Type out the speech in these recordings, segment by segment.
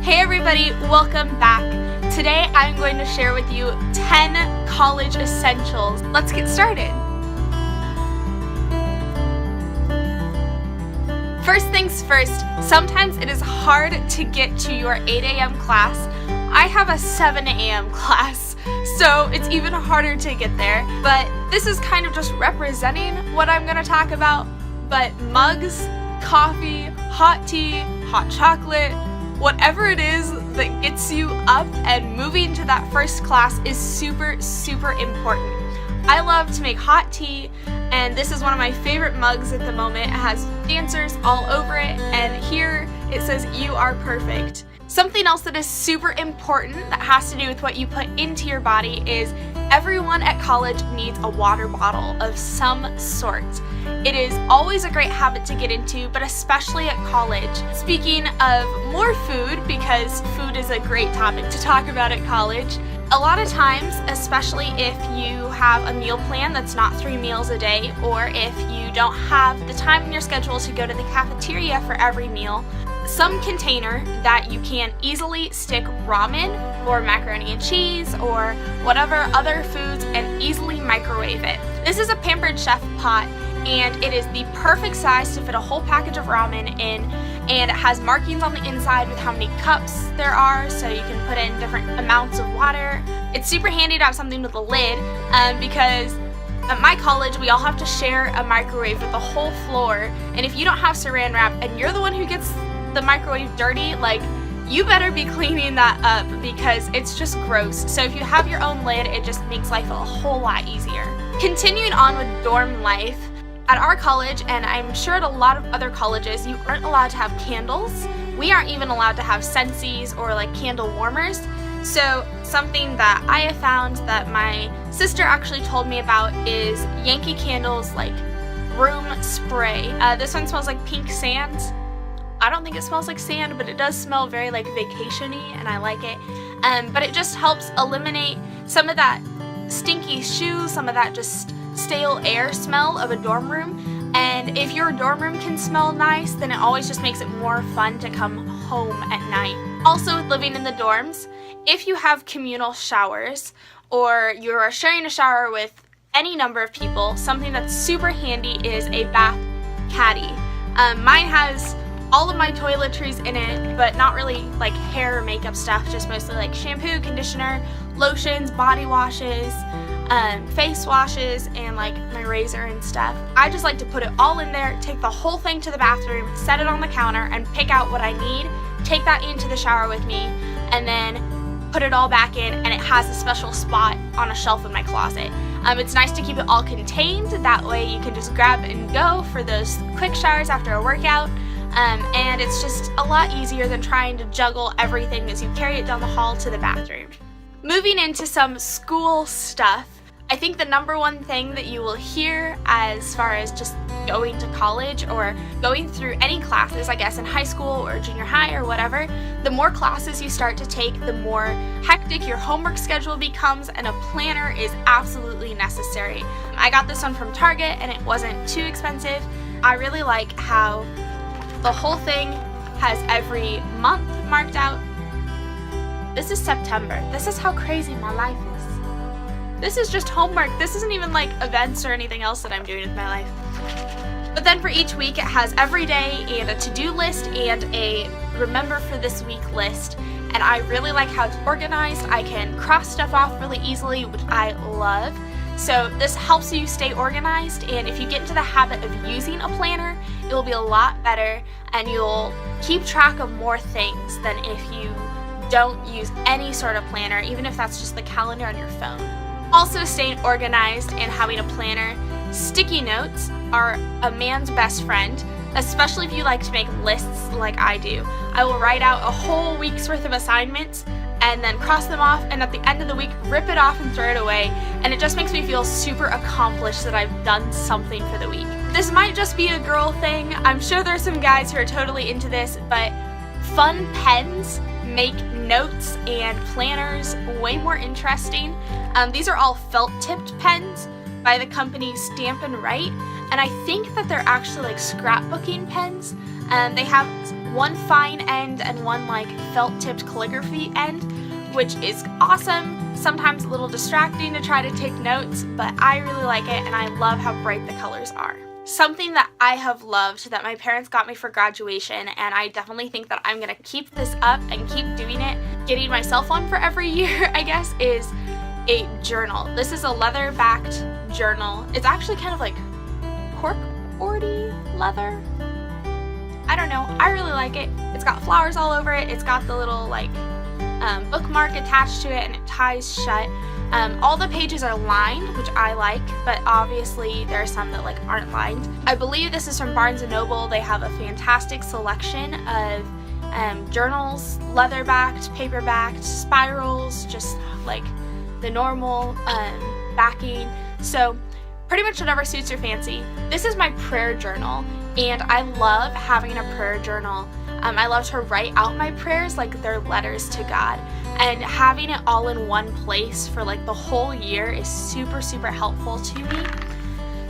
Hey everybody, welcome back. Today I'm going to share with you 10 college essentials. Let's get started. First things first, sometimes it is hard to get to your 8 a.m. class. I have a 7 a.m. class, so it's even harder to get there. But this is kind of just representing what I'm going to talk about. But mugs, coffee, hot tea, hot chocolate, whatever it is that gets you up and moving to that first class is super important. I love to make hot tea, and this is one of my favorite mugs at the moment. It has dancers all over it, and here it says "You are perfect." Something else that is super important that has to do with what you put into your body is everyone at college needs a water bottle of some sort. It is always a great habit to get into, but especially at college. Speaking of more food, because food is a great topic to talk about at college, a lot of times, especially if you have a meal plan that's not 3 meals a day, or if you don't have the time in your schedule to go to the cafeteria for every meal, some container that you can easily stick ramen or macaroni and cheese or whatever other foods and easily microwave it. This is a Pampered chef pot, and it is the perfect size to fit a whole package of ramen in, and it has markings on the inside with how many cups there are, so you can put in different amounts of water. It's super handy to have something with a lid because at my college we all have to share a microwave with the whole floor, and if you don't have saran wrap and you're the one who gets the microwave dirty, like, you better be cleaning that up because it's just gross. So if you have your own lid, it just makes life a whole lot easier. Continuing on with dorm life, at our college, and I'm sure at a lot of other colleges, you aren't allowed to have candles. We aren't even allowed to have scentsies or like candle warmers. So something that I have found that my sister actually told me about is Yankee Candle's like room spray. This one smells like pink sand. I don't think it smells like sand, but it does smell very like vacation-y, and I like it. But it just helps eliminate some of that stinky shoes, some of that just stale air smell of a dorm room. And if your dorm room can smell nice, then it always just makes it more fun to come home at night. Also, with living in the dorms, if you have communal showers or you're sharing a shower with any number of people, something that's super handy is a bath caddy. Mine has all of my toiletries in it, but not really like hair or makeup stuff, just mostly like shampoo, conditioner, lotions, body washes, face washes, and like my razor and stuff. I just like to put it all in there, take the whole thing to the bathroom, set it on the counter, and pick out what I need, take that into the shower with me, and then put it all back in, and it has a special spot on a shelf in my closet. It's nice to keep it all contained, that way you can just grab and go for those quick showers after a workout. And it's just a lot easier than trying to juggle everything as you carry it down the hall to the bathroom. Moving into some school stuff, I think the number one thing that you will hear as far as just going to college or going through any classes, I guess in high school or junior high or whatever, the more classes you start to take, the more hectic your homework schedule becomes, and a planner is absolutely necessary. I got this one from Target and it wasn't too expensive. I really like how the whole thing has every month marked out. This is September. This is how crazy my life is. This is just homework. This isn't even like events or anything else that I'm doing with my life. But then for each week it has every day and a to-do list and a remember for this week list. And I really like how it's organized. I can cross stuff off really easily, which I love. So this helps you stay organized, and if you get into the habit of using a planner, it will be a lot better, and you'll keep track of more things than if you don't use any sort of planner, even if that's just the calendar on your phone. Also, staying organized and having a planner, sticky notes are a man's best friend, especially if you like to make lists like I do. I will write out a whole week's worth of assignments and then cross them off, and at the end of the week rip it off and throw it away, and it just makes me feel super accomplished that I've done something for the week. This might just be a girl thing. I'm sure there's some guys who are totally into this, but fun pens make notes and planners way more interesting. These are all felt-tipped pens by the company Stamp and Write, and I think that they're actually like scrapbooking pens. They have one fine end and one like felt tipped calligraphy end, which is awesome. Sometimes a little distracting to try to take notes, but I really like it and I love how bright the colors are. Something that I have loved that my parents got me for graduation, and I definitely think that I'm gonna keep this up and keep doing it, getting myself one for every year, I guess, is a journal. This is a leather-backed journal. It's actually kind of like corkboardy leather. I don't know, I really like it. It's got flowers all over it. It's got the little like bookmark attached to it, and it ties shut. All the pages are lined, which I like, but obviously there are some that like aren't lined. I believe this is from Barnes & Noble. They have a fantastic selection of journals, leather-backed, paper-backed, spirals, just like the normal backing. So pretty much whatever suits your fancy. This is my prayer journal, and I love having a prayer journal. I love to write out my prayers like they're letters to God, and having it all in one place for like the whole year is super, super helpful to me.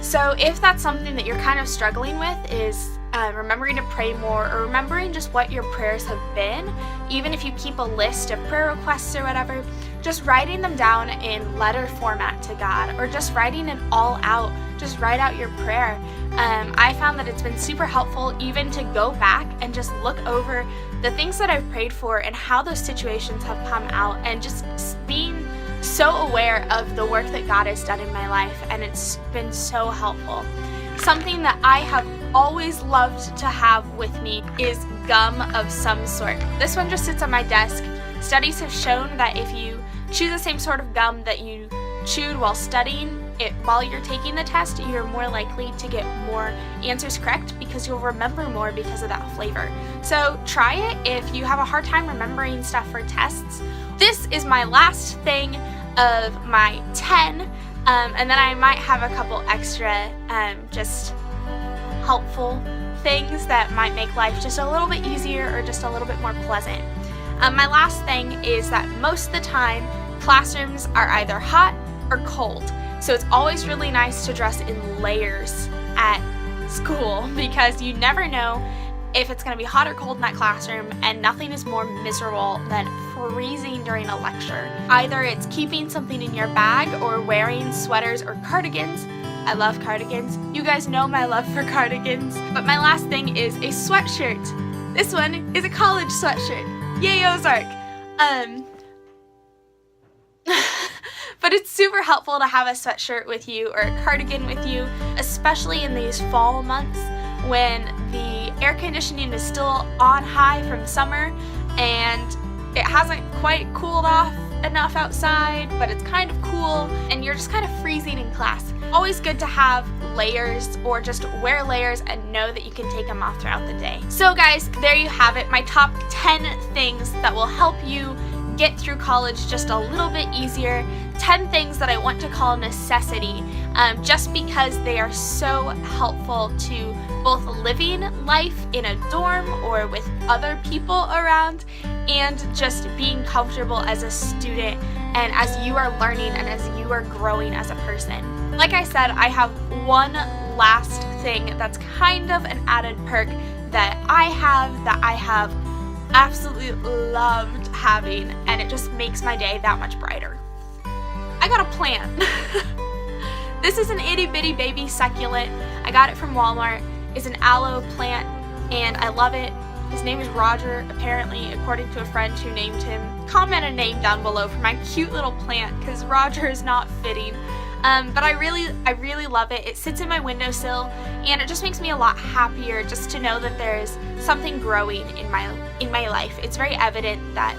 So if that's something that you're kind of struggling with, is remembering to pray more, or remembering just what your prayers have been, even if you keep a list of prayer requests or whatever, just writing them down in letter format to God, or just writing it all out. Just write out your prayer. I found that it's been super helpful even to go back and just look over the things that I've prayed for and how those situations have come out, and just being so aware of the work that God has done in my life, and it's been so helpful. Something that I have always loved to have with me is gum of some sort. This one just sits on my desk. Studies have shown that if you chew the same sort of gum that you chewed while studying, while you're taking the test, you're more likely to get more answers correct because you'll remember more because of that flavor. So try it if you have a hard time remembering stuff for tests. This is my last thing of my 10, and then I might have a couple extra just helpful things that might make life just a little bit easier or just a little bit more pleasant. My last thing is that most of the time classrooms are either hot or cold. So it's always really nice to dress in layers at school, because you never know if it's going to be hot or cold in that classroom, and nothing is more miserable than freezing during a lecture. Either it's keeping something in your bag or wearing sweaters or cardigans. I love cardigans. You guys know my love for cardigans. But my last thing is a sweatshirt. This one is a college sweatshirt. Yay, Ozark! But it's super helpful to have a sweatshirt with you or a cardigan with you, especially in these fall months when the air conditioning is still on high from summer and it hasn't quite cooled off enough outside, but it's kind of cool and you're just kind of freezing in class. Always good to have layers, or just wear layers and know that you can take them off throughout the day. So guys, there you have it, my top 10 things that will help you get through college just a little bit easier. 10 things that I want to call necessity, just because they are so helpful to both living life in a dorm or with other people around, and just being comfortable as a student and as you are learning and as you are growing as a person. Like I said, I have one last thing that's kind of an added perk that I have absolutely loved having, and it just makes my day that much brighter. I got a plant. This is an itty bitty baby succulent. I got it from Walmart. It's an aloe plant and I love it. His name is Roger, apparently, according to a friend who named him. Comment a name down below for my cute little plant, because Roger is not fitting. But I really love it. It sits in my windowsill, and it just makes me a lot happier just to know that there's something growing in my life. It's very evident that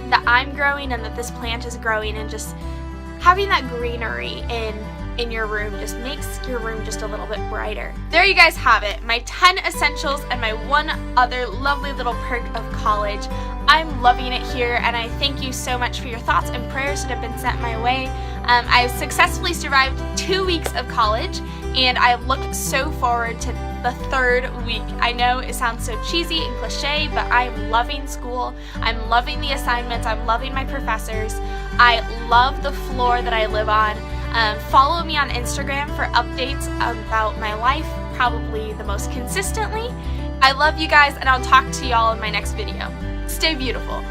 that I'm growing and that this plant is growing, and just having that greenery in your room just makes your room just a little bit brighter. There you guys have it, my 10 essentials and my one other lovely little perk of college. I'm loving it here, and I thank you so much for your thoughts and prayers that have been sent my way. I've successfully survived 2 weeks of college, and I look so forward to the third week. I know it sounds so cheesy and cliche, but I'm loving school. I'm loving the assignments. I'm loving my professors. I love the floor that I live on. Follow me on Instagram for updates about my life, probably the most consistently. I love you guys, and I'll talk to y'all in my next video. Stay beautiful.